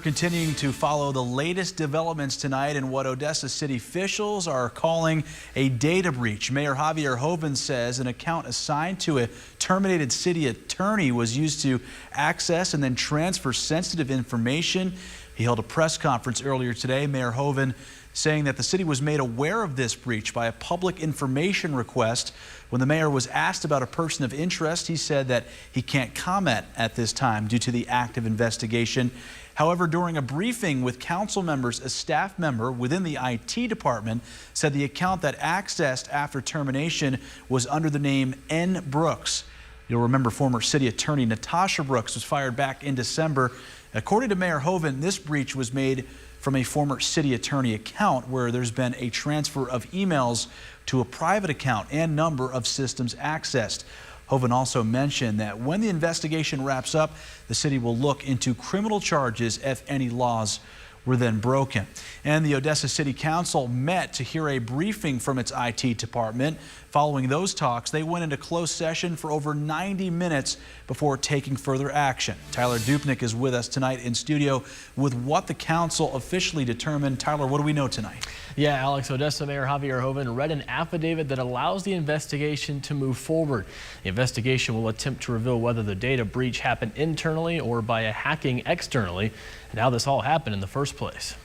Continuing to follow the latest developments tonight in what Odessa city officials are calling a data breach. Mayor Javier Joven says an account assigned to a terminated city attorney was used to access and then transfer sensitive information. He held a press conference earlier today. Mayor Joven saying that the city was made aware of this breach by a public information request. When the mayor was asked about a person of interest, he said that he can't comment at this time due to the active investigation. However, during a briefing with council members, a staff member within the IT department said the account that accessed after termination was under the name N. Brooks. You'll remember former city attorney Natasha Brooks was fired back in December. According to Mayor Joven, this breach was made from a former city attorney account where there's been a transfer of emails to a private account and number of systems accessed. Joven also mentioned that when the investigation wraps up, the city will look into criminal charges if any laws were then broken. And the Odessa City Council met to hear a briefing from its IT department. Following those talks, they went into closed session for over 90 minutes before taking further action. Tyler Dupnick is with us tonight in studio with what the council officially determined. Tyler, what do we know tonight? Yeah, Alex, Odessa Mayor Javier Joven read an affidavit that allows the investigation to move forward. The investigation will attempt to reveal whether the data breach happened internally or by a hacking externally, and how this all happened in the first place.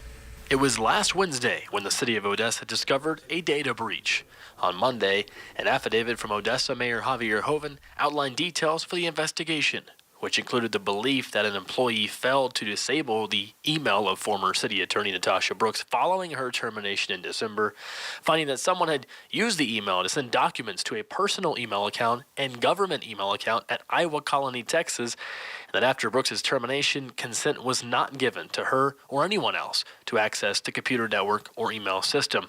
It was last Wednesday when the city of Odessa discovered a data breach. On Monday, an affidavit from Odessa Mayor Javier Joven outlined details for the investigation, which included the belief that an employee failed to disable the email of former city attorney Natasha Brooks following her termination in December, finding that someone had used the email to send documents to a personal email account and government email account at Iowa Colony, Texas, and that after Brooks' termination, consent was not given to her or anyone else to access the computer network or email system.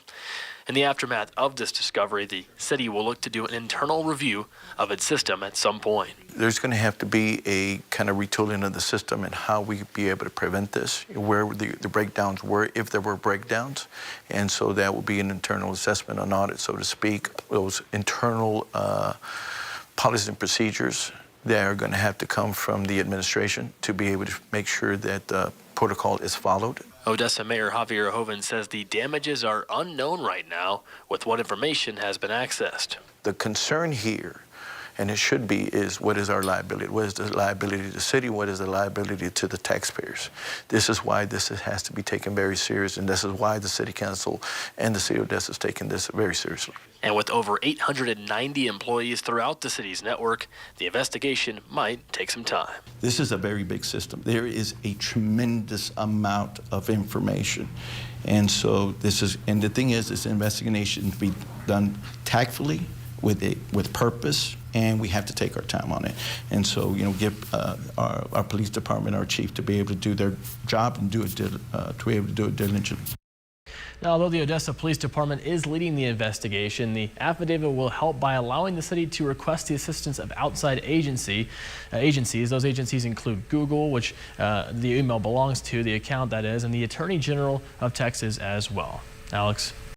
In the aftermath of this discovery, the city will look to do an internal review of its system at some point. There's going to have to be a kind of retooling of the system and how we be able to prevent this, where the breakdowns were, if there were breakdowns. And so that will be an internal assessment, an audit, so to speak. Those internal policies and procedures that are going to have to come from the administration to be able to make sure that the protocol is followed. Odessa Mayor Javier Joven says the damages are unknown right now with what information has been accessed. The concern here, and it should be, is what is our liability? What is the liability to the city? What is the liability to the taxpayers? This is why this has to be taken very serious, and this is why the City Council and the City of Odessa is taking this very seriously. And with over 890 employees throughout the city's network, the investigation might take some time. This is a very big system. There is a tremendous amount of information. And so and the thing is, this investigation to be done tactfully, with purpose, and we have to take our time on it. And so, give our police department, our chief, to be able to do their job and to be able to do it diligently. Now, although the Odessa Police Department is leading the investigation, the affidavit will help by allowing the city to request the assistance of outside agencies. Those agencies include Google, which the email belongs to, the account that is, and the Attorney General of Texas as well. Alex.